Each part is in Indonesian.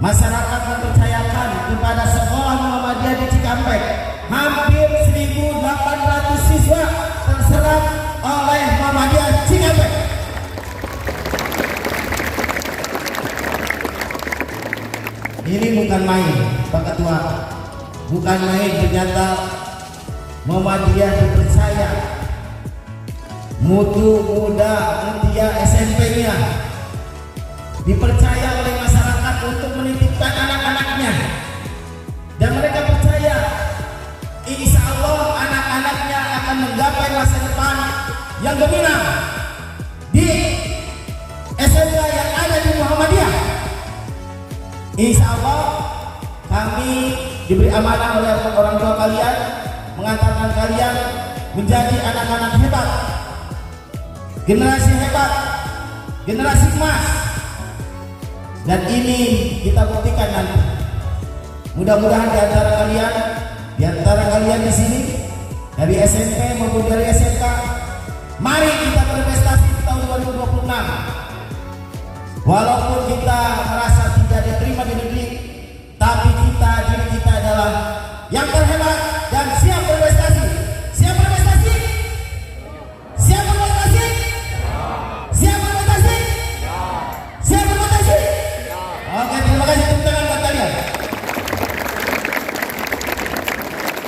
masyarakat mempercayakan kepada sekolah Muhammadiyah di Cikampek. Hampir 1.800 siswa terserap oleh Muhammadiyah Cikampek. Ini bukan main, Pak Ketua. Bukan main, ternyata Muhammadiyah dipercaya. Mutu Muda Mutia SMP-nya dipercaya oleh masyarakat untuk menitipkan anak-anaknya, dan mereka percaya insya Allah anak-anaknya akan menggapai masa depan yang gemilang di SMK yang ada di Muhammadiyah. Insya Allah kami diberi amanah oleh orang tua kalian, mengantarkan kalian menjadi anak-anak hebat, generasi hebat, generasi emas. Dan ini kita buktikan nanti. Mudah-mudahan di antara kalian di sini dari SMP maupun dari SMK, mari kita berprestasi di tahun 2026. Walaupun kita merasa tidak diterima di negeri, tapi diri kita adalah yang terhebat dan siap berprestasi. Siap berprestasi? Siap berprestasi? Siap berprestasi? Siap berprestasi? Oke, terima kasih, tepuk tangan buat kalian.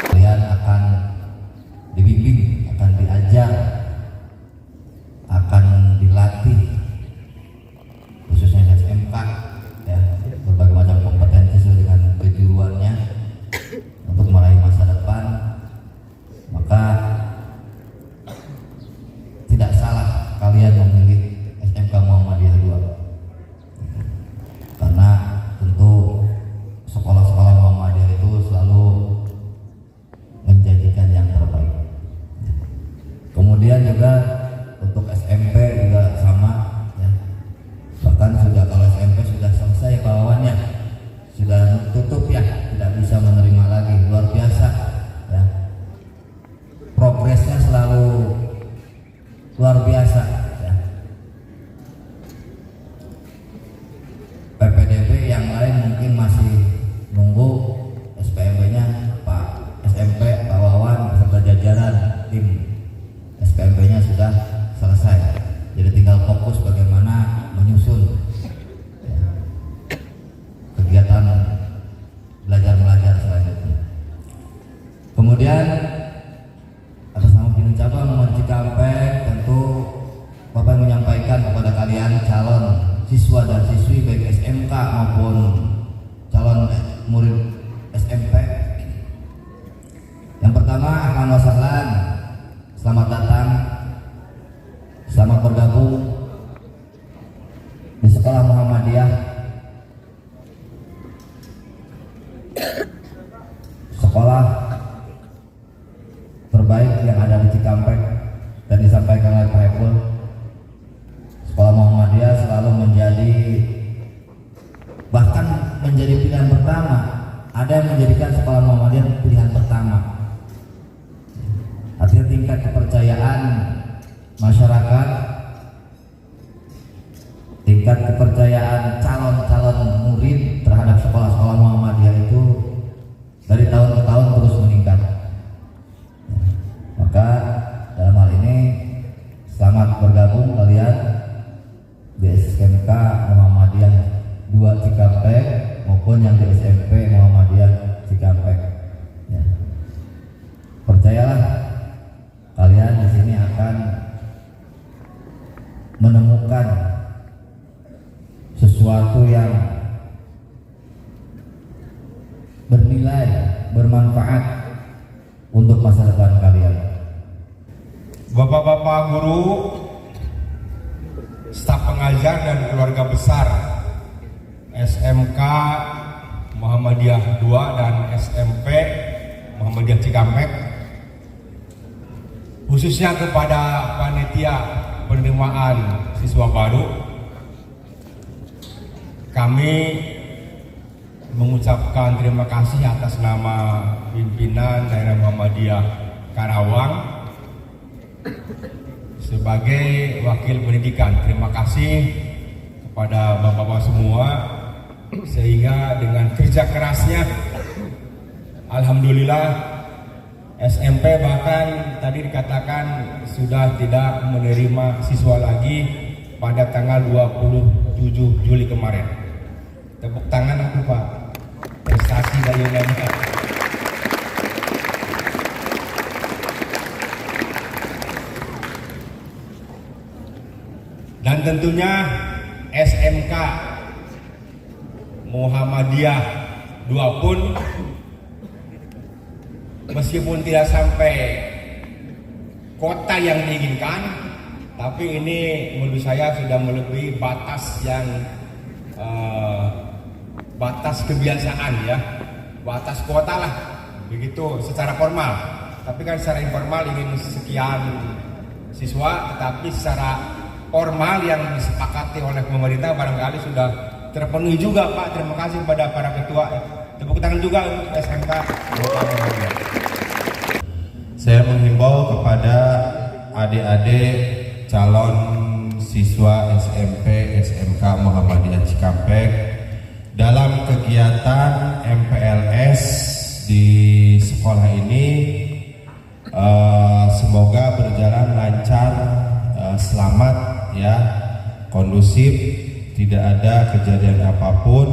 Kalian akan dibimbing, akan diajar, akan dilatih, khususnya SMK, ya, berbagai macam kompetensi sesuai dengan kejuruannya untuk meraih masa depan. Maka tidak salah kalian memilih SMK Muhammadiyah 2. Karena tentu sekolah-sekolah Muhammadiyah itu selalu menjanjikan yang terbaik. Kemudian juga untuk SMP juga sama, ya. Bahkan kalau SMP sudah selesai bawaannya, sudah tutup, ya, tidak bisa menerima lagi. Luar biasa, ya. Progresnya selalu luar biasa, ya. PPDB yang lain mungkin masih nunggu SPMB-nya Pak SMP, Pak Wawan beserta jajaran tim SPMB-nya sudah selesai. Jadi tinggal fokus bagaimana menyusun, ya, kegiatan belajar selanjutnya. Kemudian atas nama pimpinan cabang Cikampek, tentu Bapak menyampaikan kepada kalian calon siswa dan siswi baik SMK maupun calon murid SMP. Yang pertama, ahlan wa sahlan, selamat datang, selamat bergabung di sekolah Muhammadiyah, sekolah terbaik yang ada di Cikampek. Dan disampaikan oleh Pak Epul, sekolah Muhammadiyah selalu bahkan menjadi pilihan pertama. Ada yang menjadikan sekolah Muhammadiyah pilihan pertama. Artinya tingkat kepercayaan masyarakat, tingkat kepercayaan calon-calon murid terhadap sekolah-sekolah Muhammadiyah itu dari tahun ke tahun terus meningkat. Maka dalam hal ini selamat bergabung kalian di SMK Muhammadiyah 2 Cikampek maupun yang di SMP Muhammadiyah Cikampek, ya. Percayalah, kalian di sini akan menemukan sesuatu yang bernilai, bermanfaat untuk masa depan kalian. Bapak-bapak guru, staf pengajar dan keluarga besar SMK Muhammadiyah 2 dan SMP Muhammadiyah Cikampek, khususnya kepada panitia penerimaan siswa baru, kami mengucapkan terima kasih atas nama pimpinan daerah Muhammadiyah Karawang sebagai wakil pendidikan. Terima kasih kepada bapak-bapak semua sehingga dengan kerja kerasnya alhamdulillah SMP bahkan tadi dikatakan sudah tidak menerima siswa lagi pada tanggal 27 Juli kemarin. Tepuk tangan aku Pak, prestasi dari UMK. Dan tentunya SMK Muhammadiyah 2 pun meskipun tidak sampai kota yang diinginkan, tapi ini menurut saya sudah melebihi batas yang batas kebiasaan ya, batas kota lah, begitu secara formal. Tapi kan secara informal ingin sekian siswa, tetapi secara formal yang disepakati oleh pemerintah barangkali sudah terpenuhi juga Pak. Terima kasih kepada para ketua. Tepuk tangan juga untuk SMK. Saya menghimbau kepada adik-adik calon siswa SMP SMK Muhammadiyah Cikampek dalam kegiatan MPLS di sekolah ini semoga berjalan lancar, selamat ya, kondusif, tidak ada kejadian apapun.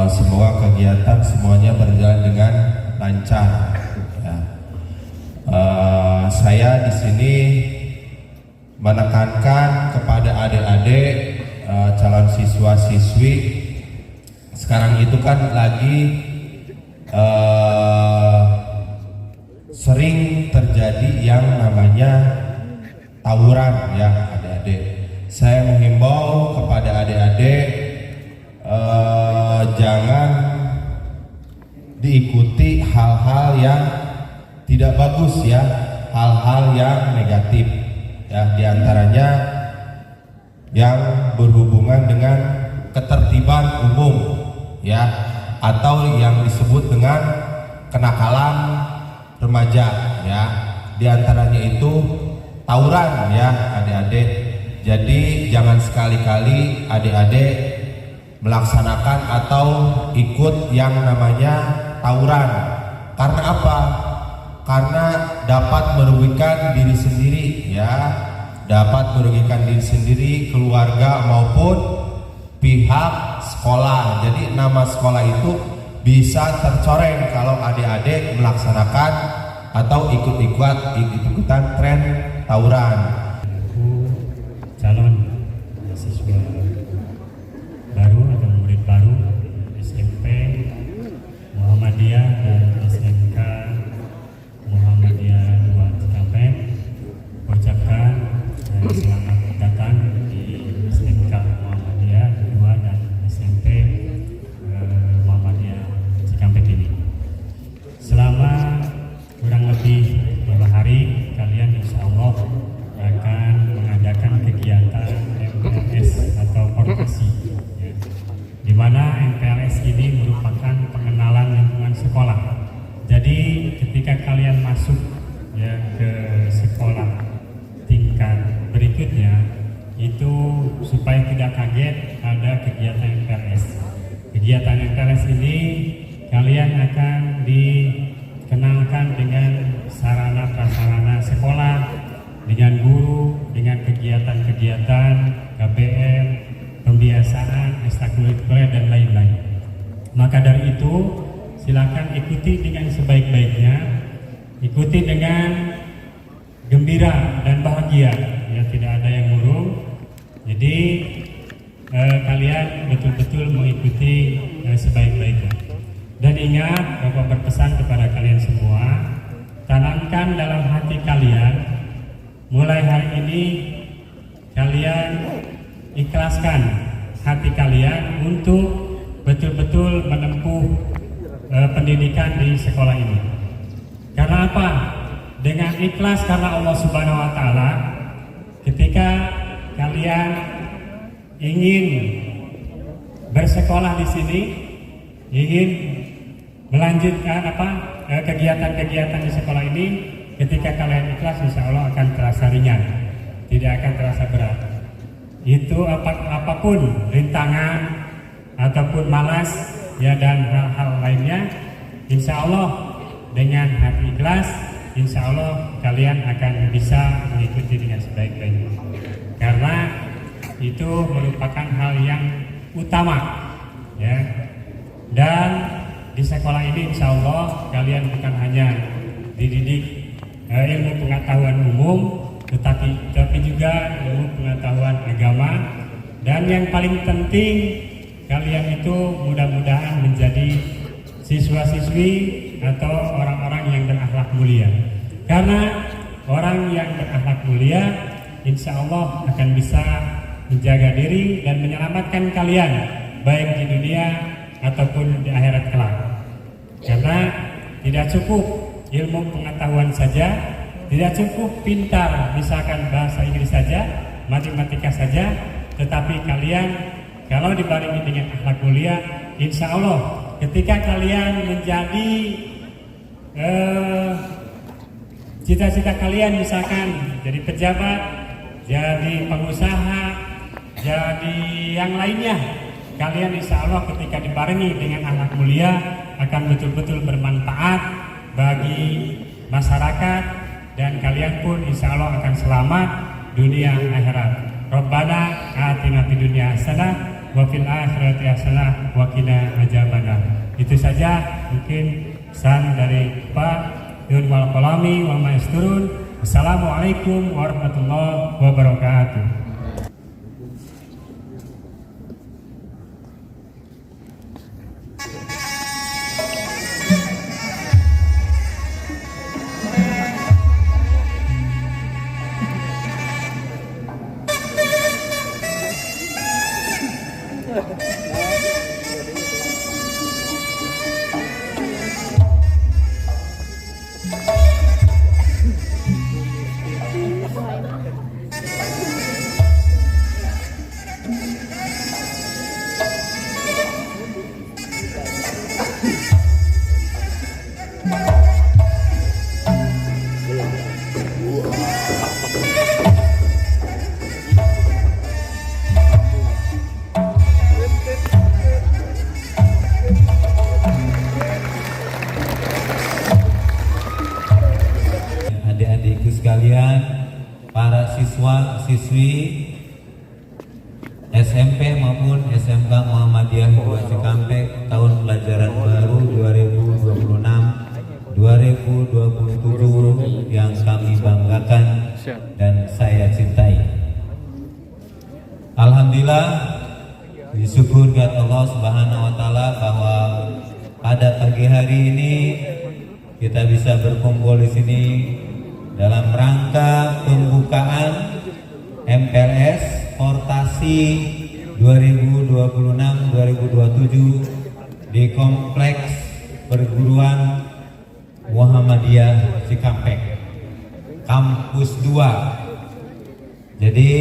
Semoga kegiatan semuanya berjalan dengan lancar ya. Saya di sini menekankan kepada adik-adik calon siswa-siswi, sekarang itu kan lagi sering terjadi yang namanya tawuran ya adik-adik. Saya menghimbau kepada adik-adik jangan diikuti hal-hal yang tidak bagus ya, hal-hal yang negatif ya, diantaranya yang berhubungan dengan ketertiban umum ya, atau yang disebut dengan kenakalan remaja ya, diantaranya itu tawuran ya adik-adik. Jadi jangan sekali-kali adik-adik melaksanakan atau ikut yang namanya tawuran. Karena apa? Karena dapat merugikan diri sendiri ya, dapat merugikan diri sendiri, keluarga maupun pihak sekolah. Jadi nama sekolah itu bisa tercoreng kalau adik-adik melaksanakan atau ikut-ikutan tren tawuran. Calon siswa baru atau murid baru SMP Muhammadiyah dan SMK Muhammadiyah 2 Cikampek ucapkan selamat datang di SMK Muhammadiyah 2 dan SMP Muhammadiyah Cikampek ini. Selama kurang lebih 2 hari kalian insya Allah akan mengadakan kegiatan MPLS atau orasi ya, di mana MPLS ini merupakan pengenalan lingkungan sekolah. Jadi ketika kalian masuk ya ke sekolah tingkat berikutnya itu supaya tidak kaget ada kegiatan MPLS. Kegiatan MPLS ini kalian akan dikenalkan dengan sarana prasarana sekolah, dengan guru, dengan kegiatan-kegiatan KBM, pembiasaan, ekstrakurikuler dan lain-lain. Maka dari itu silakan ikuti dengan sebaik-baiknya, ikuti dengan gembira dan bahagia, ya tidak ada yang murung. Jadi kalian betul-betul mengikuti sebaik-baiknya. Dan ingat, Bapak berpesan kepada kalian semua, tanamkan dalam hati kalian, mulai hari ini kalian ikhlaskan hati kalian untuk betul-betul menempuh pendidikan di sekolah ini. Karena apa? Dengan ikhlas karena Allah Subhanahu wa taala, ketika kalian ingin bersekolah di sini, ingin melanjutkan kegiatan-kegiatan di sekolah ini, ketika kalian ikhlas insya Allah akan terasa ringan, tidak akan terasa berat. Itu apapun rintangan, ataupun malas ya dan hal-hal lainnya, insya Allah dengan hati ikhlas, insya Allah kalian akan bisa mengikuti dengan sebaik-baiknya, karena itu merupakan hal yang utama ya. Dan di sekolah ini insya Allah kalian bukan hanya dididik ilmu pengetahuan umum, tetapi juga ilmu pengetahuan agama, dan yang paling penting kalian itu mudah-mudahan menjadi siswa-siswi atau orang-orang yang berakhlak mulia. Karena orang yang berakhlak mulia insya Allah akan bisa menjaga diri dan menyelamatkan kalian baik di dunia ataupun di akhirat kelak. Karena tidak cukup ilmu pengetahuan saja, tidak cukup pintar misalkan bahasa Inggris saja, matematika saja, tetapi kalian kalau dibarengi dengan akhlak mulia, insya Allah ketika kalian menjadi cita-cita kalian misalkan jadi pejabat, jadi pengusaha, jadi yang lainnya, kalian insya Allah ketika dibarengi dengan akhlak mulia akan betul-betul bermanfaat bagi masyarakat, dan kalian pun insya Allah akan selamat dunia akhirat. Rabbana atina fid dunya hasanah wa fil akhirati hasanah wa qina adzabannar. Itu saja mungkin pesan dari Pak Yun wal Qalami wa ma yasturun. Assalamualaikum warahmatullahi wabarakatuh. Adik-adikku sekalian, para siswa-siswi SMP maupun SMK Muhammadiyah 2 Cikampek tahun pelajaran baru 2026-2027 yang kami banggakan dan saya cintai. Alhamdulillah, bersyukur kepada Allah Subhanahu wa taala bahwa pada pagi hari ini kita bisa berkumpul di sini dalam rangka pembukaan MPLS Portasi 2026-2027 di Kompleks Perguruan Muhammadiyah Cikampek Kampus 2. Jadi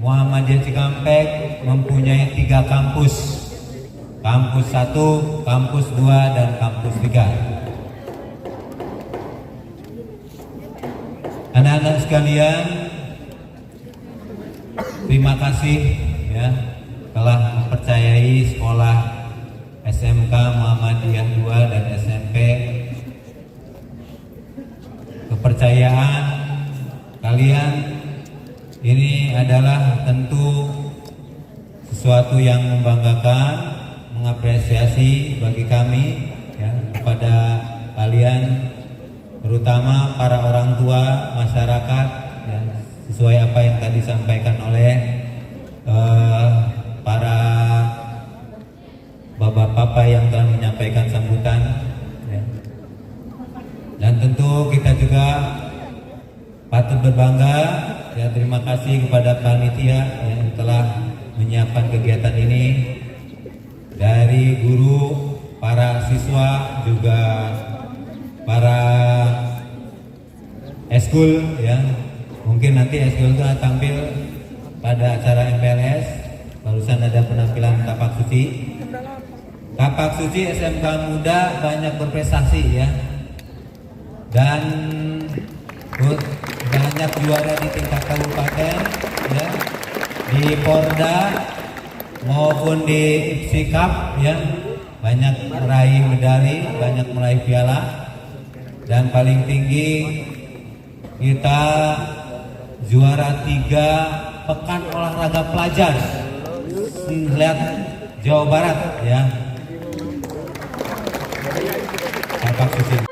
Muhammadiyah Cikampek mempunyai 3 kampus. Kampus 1, kampus 2, dan kampus 3. Anak-anak sekalian, terima kasih ya telah mempercayai sekolah SMK Muhammadiyah 2 dan SMP. Kepercayaan kalian ini adalah tentu sesuatu yang membanggakan, mengapresiasi bagi kami ya, kepada kalian, terutama para orang tua masyarakat ya, sesuai apa yang tadi disampaikan oleh para bapak-bapak yang telah menyampaikan sambutan ya. Dan tentu kita juga patut berbangga ya, terima kasih kepada panitia yang telah menyiapkan kegiatan ini, dari guru, para siswa, juga para eskul ya. Mungkin nanti eskul itu tampil pada acara MPLS. Barusan ada penampilan kapak suci. Kapak suci SMK Muda banyak berprestasi ya. Dan banyak juara di tingkat kabupaten ya, di Porda maupun di IPSI Cup ya, banyak meraih medali, banyak meraih piala, dan paling tinggi kita juara 3 pekan olahraga pelajar lihat Jawa Barat ya. Tapak suci.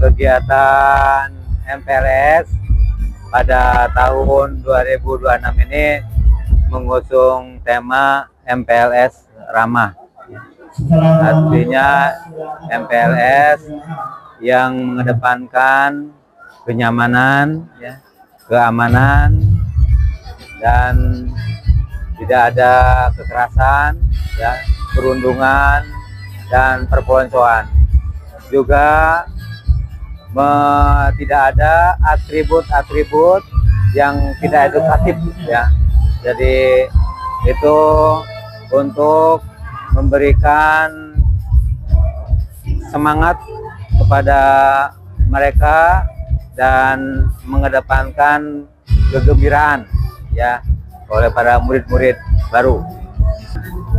Kegiatan MPLS pada tahun 2026 ini mengusung tema MPLS Ramah. Artinya MPLS yang mengedepankan kenyamanan, ya, keamanan, dan tidak ada kekerasan, ya, perundungan, dan perpeloncoan. Juga tidak ada atribut-atribut yang tidak edukatif ya. Jadi itu untuk memberikan semangat kepada mereka dan mengedepankan kegembiraan ya oleh para murid-murid baru.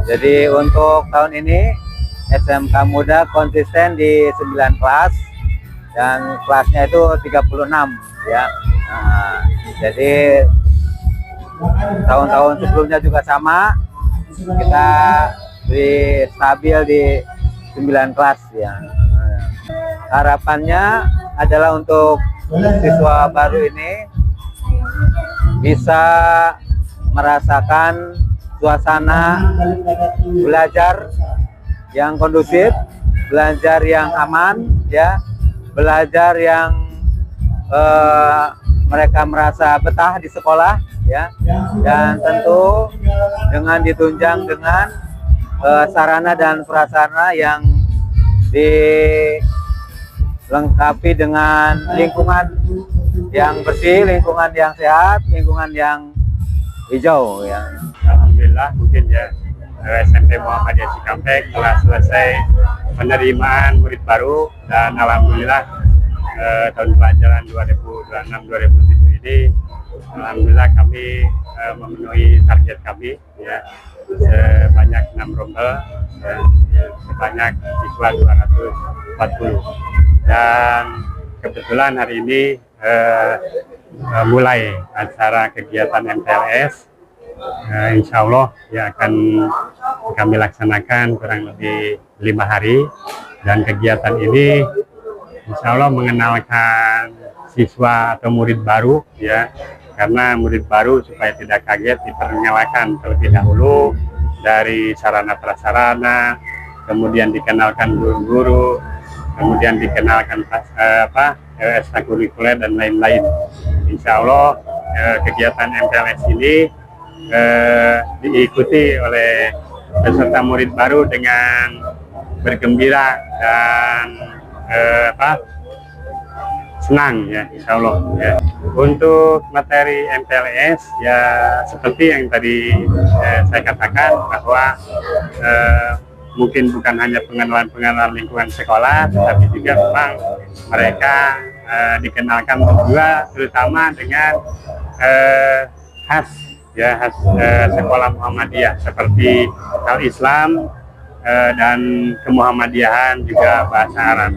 Jadi untuk tahun ini SMK Muda konsisten di 9 kelas dan kelasnya itu 36 ya. Nah, jadi tahun-tahun sebelumnya juga sama, kita stabil di 9 kelas ya. Nah, harapannya adalah untuk siswa baru ini bisa merasakan suasana belajar yang kondusif, belajar yang aman ya, belajar yang mereka merasa betah di sekolah ya, dan tentu dengan ditunjang dengan sarana dan prasarana yang dilengkapi dengan lingkungan yang bersih, lingkungan yang sehat, lingkungan yang hijau ya. Alhamdulillah mungkin ya SMP Muhammadiyah Cikampek telah selesai penerimaan murid baru, dan alhamdulillah tahun pelajaran 2026-2027 ini alhamdulillah kami memenuhi target kami ya, sebanyak 6 rombel ya, sebanyak siswa 240, dan kebetulan hari ini mulai acara kegiatan MPLS. Insya Allah ya akan kami laksanakan kurang lebih 5 hari, dan kegiatan ini Insya Allah mengenalkan siswa atau murid baru ya, karena murid baru supaya tidak kaget diperkenalkan terlebih dahulu dari sarana prasarana, kemudian dikenalkan guru-guru, kemudian dikenalkan ekstrakurikuler dan lain-lain. Insya Allah kegiatan MPLS ini diikuti oleh peserta murid baru dengan bergembira dan senang ya, insya Allah ya. Untuk materi MPLS ya seperti yang tadi saya katakan bahwa mungkin bukan hanya pengenalan lingkungan sekolah, tetapi juga memang mereka dikenalkan juga terutama dengan khas sekolah Muhammadiyah seperti Al-Islam dan kemuhammadiyahan juga bahasa Arab.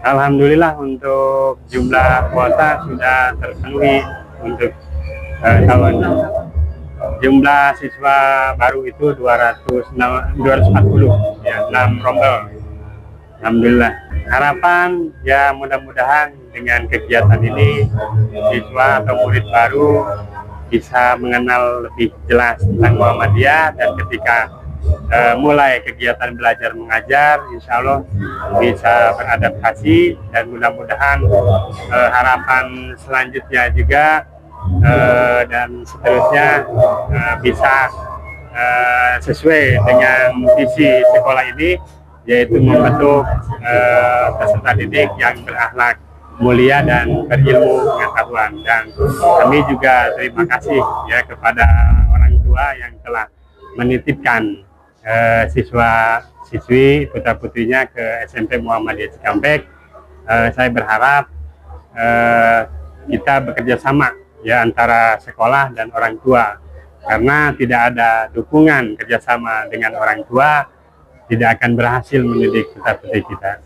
Alhamdulillah untuk jumlah kuota sudah terpenuhi untuk tahun. Jumlah siswa baru itu 240 ya, 6 rombel. Alhamdulillah. Harapan ya mudah-mudahan dengan kegiatan ini siswa atau murid baru bisa mengenal lebih jelas tentang Muhammadiyah, dan ketika mulai kegiatan belajar mengajar insya Allah bisa beradaptasi, dan mudah-mudahan harapan selanjutnya juga dan seterusnya bisa sesuai dengan visi sekolah ini, yaitu membentuk peserta didik yang berakhlak mulia dan berilmu pengetahuan. Dan kami juga terima kasih ya kepada orang tua yang telah menitipkan siswa-siswi putra-putrinya ke SMP Muhammadiyah Cikampek. Saya berharap kita bekerja sama ya antara sekolah dan orang tua, karena tidak ada dukungan kerjasama dengan orang tua tidak akan berhasil mendidik putra-putri kita.